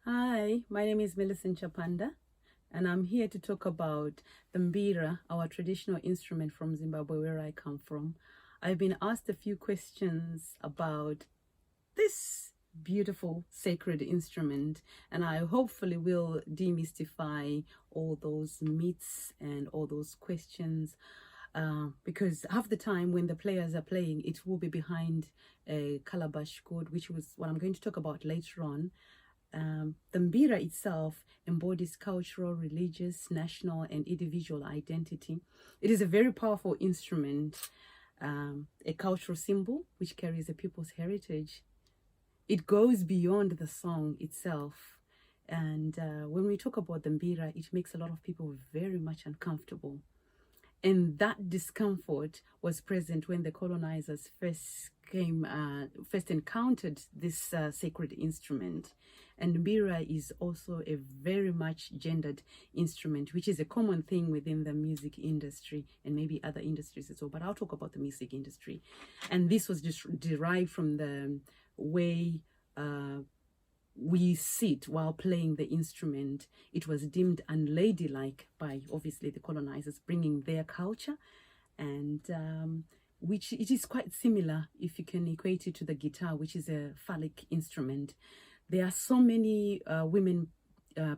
Hi, my name is Millicent Chapanda, and I'm here to talk about the Mbira, our traditional instrument from Zimbabwe, where I come from. I've been asked a few questions about this beautiful sacred instrument, and I hopefully will demystify all those myths and all those questions. Because half the time when the players are playing, it will be behind a calabash chord, which was what I'm going to talk about later on. The Mbira itself embodies cultural, religious, national, and individual identity. It is a very powerful instrument, a cultural symbol which carries a people's heritage. It goes beyond the song itself. And when we talk about the Mbira, it makes a lot of people very much uncomfortable. And that discomfort was present when the colonizers first encountered this sacred instrument. And Mbira is also a very much gendered instrument, which is a common thing within the music industry and maybe other industries as well. But I'll talk about the music industry. And this was just derived from the way we sit while playing the instrument. It was deemed unladylike by obviously the colonizers, bringing their culture, and which it is quite similar if you can equate it to the guitar, which is a phallic instrument. There are so many women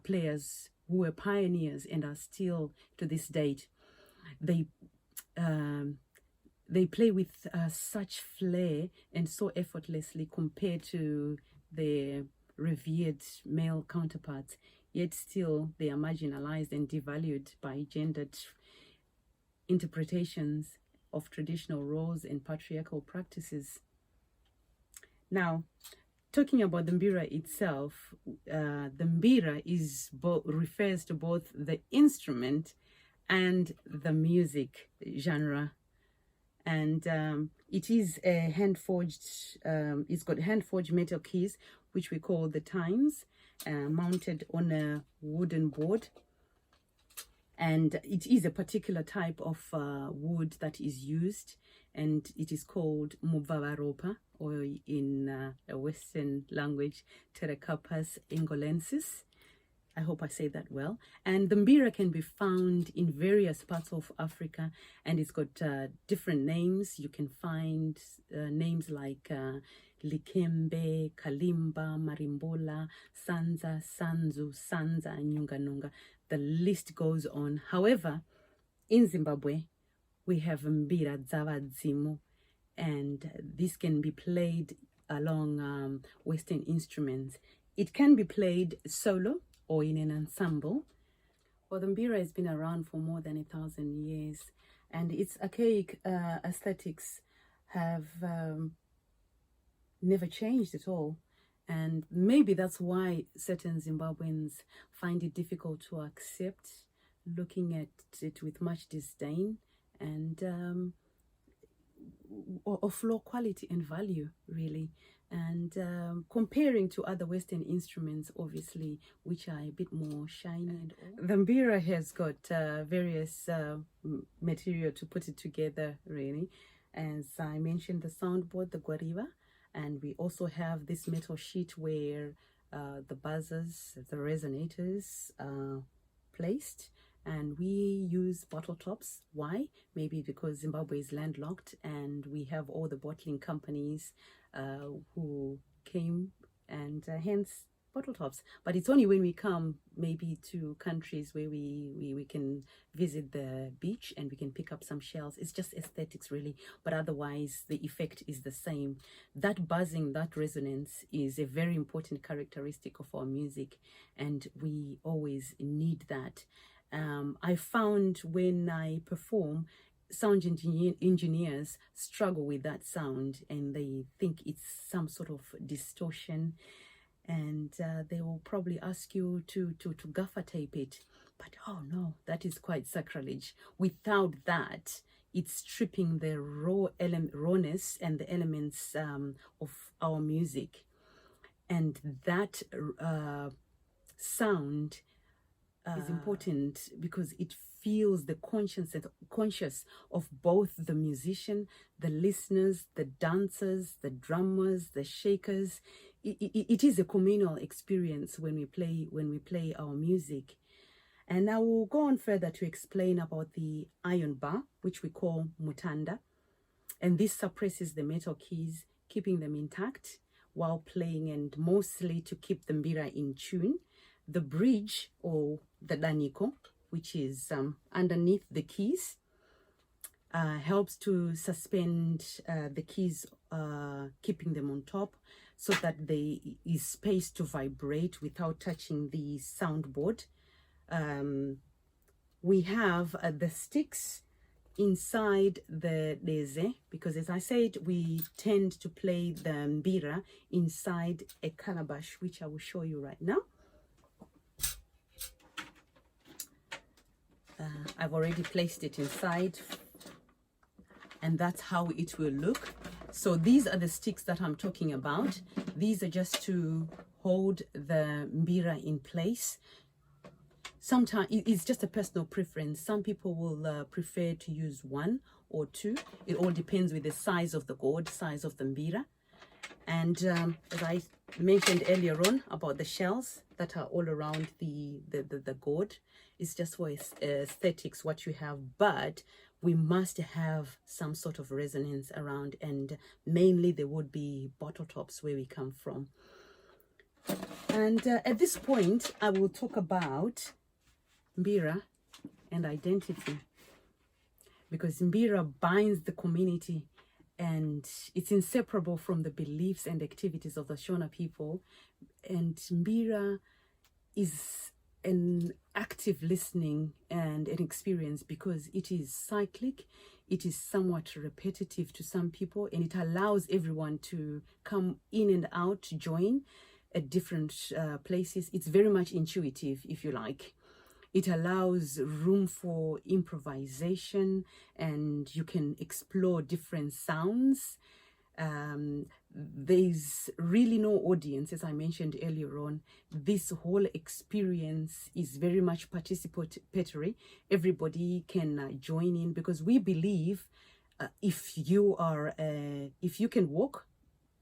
players who were pioneers and are still to this date. They play with such flair and so effortlessly compared to the revered male counterparts, yet still they are marginalized and devalued by gendered interpretations of traditional roles and patriarchal practices. Now, talking about the Mbira itself, the Mbira refers to both the instrument and the music genre. And it is a hand-forged, it's got hand-forged metal keys, which we call the times, mounted on a wooden board. And it is a particular type of wood that is used, and it is called mubvavaropa, or in a Western language, Pterocarpus angolensis. I hope I say that well. And the Mbira can be found in various parts of Africa, and it's got different names. You can find names like Likembe, Kalimba, Marimbola, Sanza, Sanzu, Sanza, and Nyunganunga. The list goes on. However, in Zimbabwe, we have Mbira Dzavadzimu, and this can be played along Western instruments. It can be played solo or in an ensemble. Well, the Mbira has been around for more than 1,000 years, and its archaic aesthetics have never changed at all. And maybe that's why certain Zimbabweans find it difficult to accept, looking at it with much disdain and of low quality and value, really. And comparing to other Western instruments, obviously, which are a bit more shiny and all. The Mbira has got various material to put it together, really. As I mentioned, the soundboard, the guariba, and we also have this metal sheet where the buzzers, the resonators are placed. And we use bottle tops. Why? Maybe because Zimbabwe is landlocked and we have all the bottling companies who came, and hence bottle tops. But it's only when we come maybe to countries where we can visit the beach and we can pick up some shells. It's just aesthetics, really. But otherwise, the effect is the same. That buzzing, that resonance is a very important characteristic of our music, and we always need that. I found when I perform, sound engineers struggle with that sound, and they think it's some sort of distortion, and they will probably ask you to gaffer tape it. But oh no, that is quite sacrilege. Without that, it's stripping the rawness and the elements of our music. And that sound is important because it feels the conscious of both the musician, the listeners, the dancers, the drummers, the shakers. it is a communal experience when we play our music. And I will go on further to explain about the iron bar, which we call mutanda. And this suppresses the metal keys, keeping them intact while playing, and mostly to keep the mbira in tune. The bridge, or the daniko, which is underneath the keys, helps to suspend the keys, keeping them on top, so that there is space to vibrate without touching the soundboard. We have the sticks inside the deze, because as I said, we tend to play the mbira inside a calabash, which I will show you right now. I've already placed it inside, and that's how it will look. So these are the sticks that I'm talking about. These are just to hold the mbira in place. Sometimes it's just a personal preference. Some people will prefer to use one or two. It all depends with the size of the gourd, size of the mbira. And as I mentioned earlier on about the shells that are all around the gourd, it's just for aesthetics what you have, but we must have some sort of resonance around, and mainly there would be bottle tops where we come from. And at this point, I will talk about Mbira and identity, because Mbira binds the community and it's inseparable from the beliefs and activities of the Shona people. And Mbira is an active listening and an experience, because it is cyclic, it is somewhat repetitive to some people, and it allows everyone to come in and out, to join at different places. It's very much intuitive, if you like. It allows room for improvisation, and you can explore different sounds. There's really no audience, as I mentioned earlier on. This whole experience is very much participatory. Everybody can join in, because we believe if you can walk,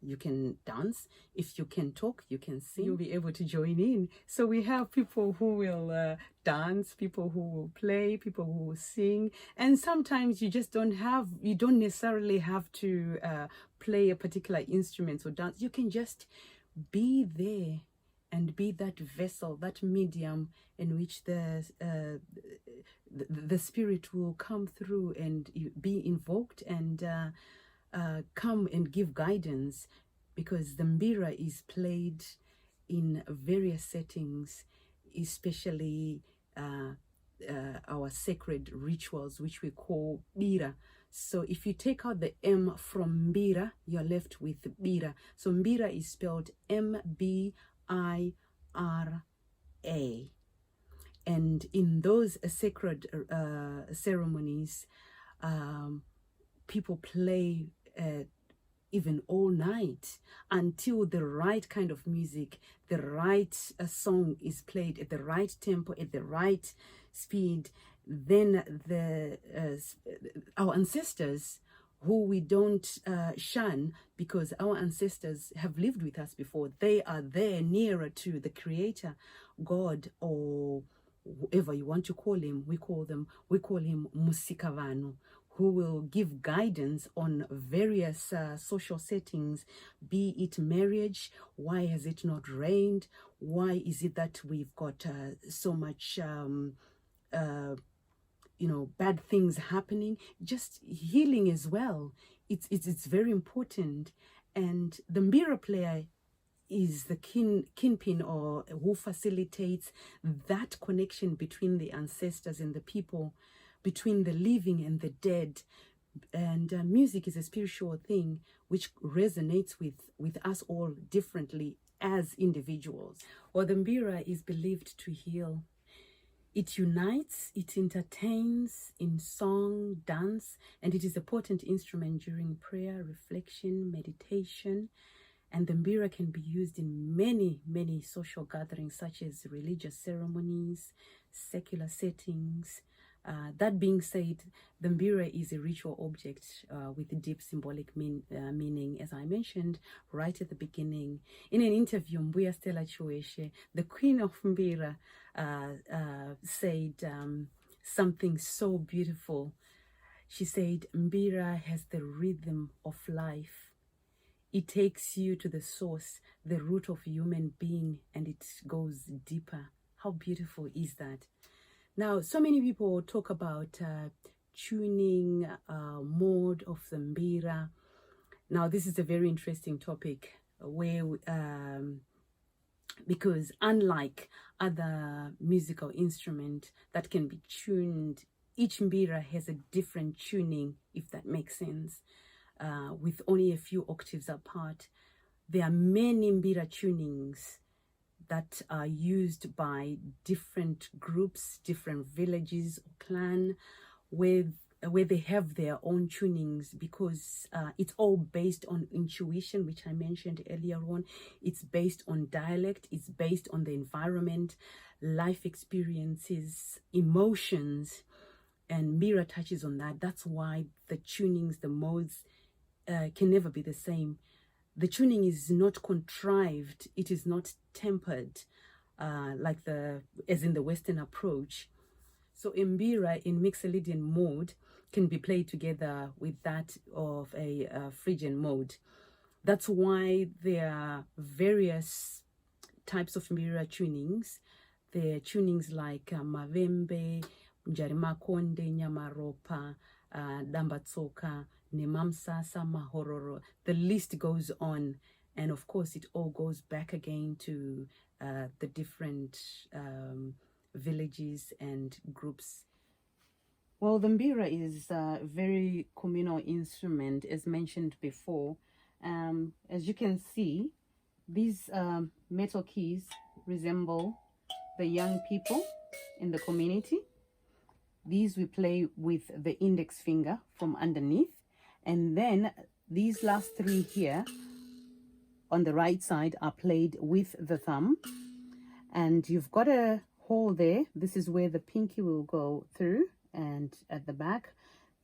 you can dance. If you can talk, you can sing. You'll be able to join in. So we have people who will dance, people who will play, people who will sing. And sometimes you don't necessarily have to play a particular instrument or dance. You can just be there and be that vessel, that medium in which the spirit will come through and be invoked and come and give guidance, because the mbira is played in various settings, especially our sacred rituals, which we call bira. So if you take out the M from mbira, you're left with bira. So mbira is spelled M-B-I-R-A. And in those sacred ceremonies, people play even all night until the right kind of music, the right song is played at the right tempo, at the right speed. Then our ancestors, who we don't shun, because our ancestors have lived with us before, they are there nearer to the creator, God, or whoever you want to call him. We call him Musikavanu, who will give guidance on various social settings, be it marriage. Why has it not rained? Why is it that we've got so much, bad things happening? Just healing as well. It's very important. And the mbira player is the kinpin, or who facilitates that connection between the ancestors and the people, between the living and the dead. And music is a spiritual thing which resonates with us all differently as individuals. Well, the mbira is believed to heal. It unites, it entertains in song, dance, and it is a potent instrument during prayer, reflection, meditation. And the mbira can be used in many, many social gatherings, such as religious ceremonies, secular settings, That being said, the Mbira is a ritual object with deep symbolic meaning, as I mentioned right at the beginning. In an interview, Mbuya Stella Chiweshe, the queen of Mbira, said something so beautiful. She said, Mbira has the rhythm of life. It takes you to the source, the root of human being, and it goes deeper. How beautiful is that? Now, so many people talk about tuning mode of the Mbira. Now, this is a very interesting topic where, because unlike other musical instrument that can be tuned, each Mbira has a different tuning, if that makes sense, with only a few octaves apart. There are many Mbira tunings that are used by different groups, different villages or clan, where they have their own tunings, because it's all based on intuition, which I mentioned earlier on. It's based on dialect, it's based on the environment, life experiences, emotions, and Mbira touches on that. That's why the tunings, the modes can never be the same. The tuning is not contrived, it is not tempered as in the Western approach. So Mbira in Mixolydian mode can be played together with that of a Phrygian mode. That's why there are various types of Mbira tunings. There are tunings like Mavembe, Njarimakonde, Nyamaropa, Dambatsoka, Nemamsasa, Mahororo. The list goes on, and of course it all goes back again to the different villages and groups. Well, the Mbira is a very communal instrument, as mentioned before. As you can see, these metal keys resemble the young people in the community. These we play with the index finger from underneath. And then these last three here on the right side are played with the thumb. And you've got a hole there. This is where the pinky will go through and at the back.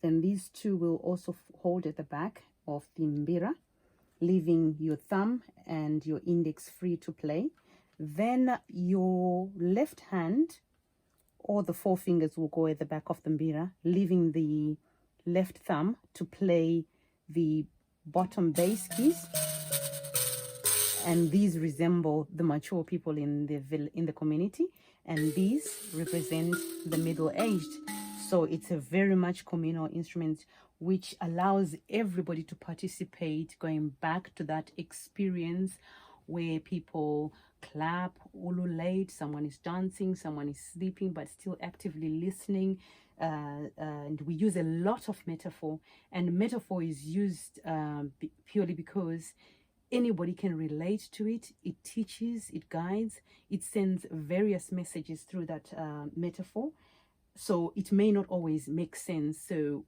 Then these two will also hold at the back of the Mbira, leaving your thumb and your index free to play. Then your left hand or the four fingers will go at the back of the Mbira, leaving the left thumb to play the bottom bass keys. And these resemble the mature people in the community, and these represent the middle-aged. So it's a very much communal instrument, which allows everybody to participate, going back to that experience where people clap, ululate, someone is dancing, someone is sleeping, but still actively listening. And we use a lot of metaphor, and metaphor is used purely because anybody can relate to it. It teaches, it guides, it sends various messages through that metaphor. So it may not always make sense. So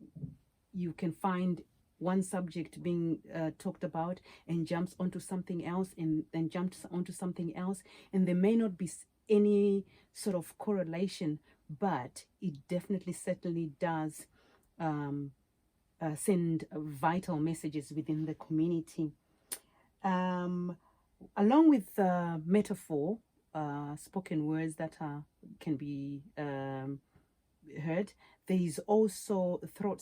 you can find one subject being talked about and jumps onto something else, and then jumps onto something else, and there may not be any sort of correlation, but it definitely certainly does send vital messages within the community. Along with metaphor, spoken words that can be heard, there is also throat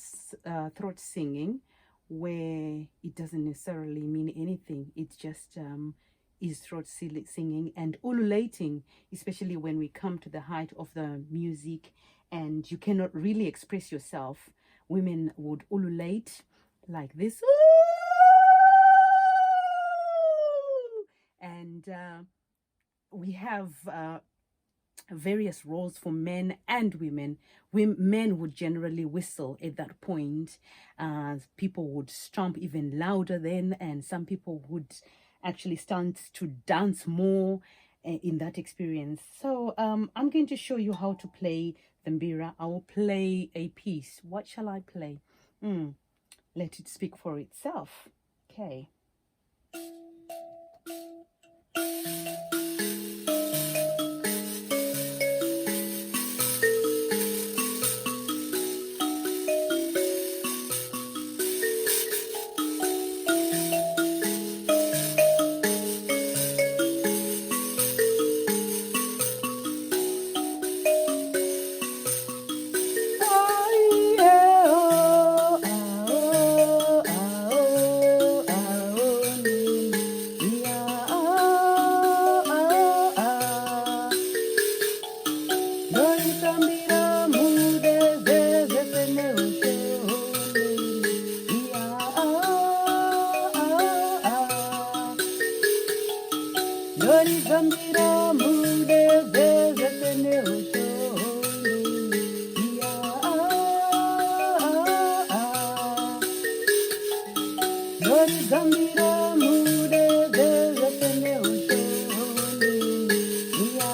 singing, where it doesn't necessarily mean anything. It just is throat singing, and ululating, especially when we come to the height of the music and you cannot really express yourself. Women would ululate like this. And we have various roles for men and women. Men would generally whistle at that point. People would stomp even louder then, and some people would actually start to dance more in that experience. So I'm going to show you how to play the Mbira. I will play a piece. What shall I play? Let it speak for itself. Okay. Lori Mbira mude zeze tene ushoni. Ya Lori Mbira mude zeze tene ushoni. Ya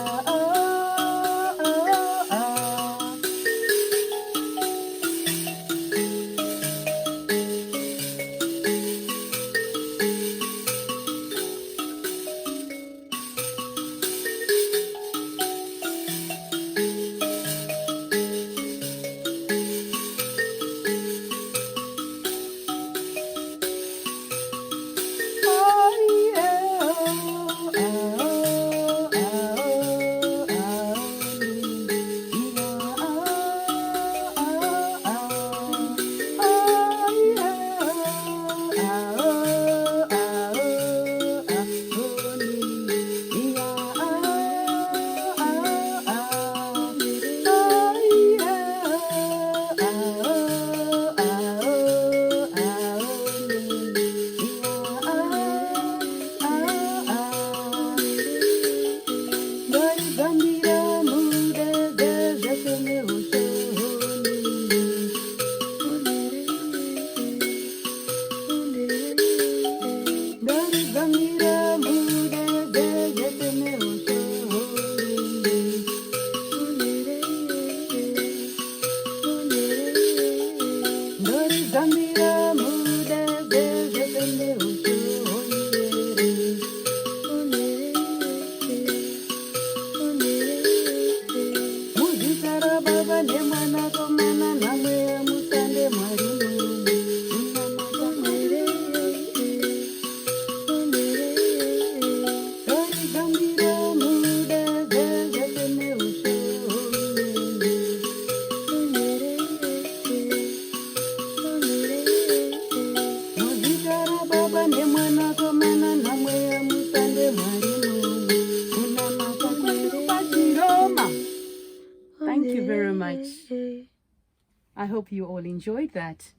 Thank you very much. I hope you all enjoyed that.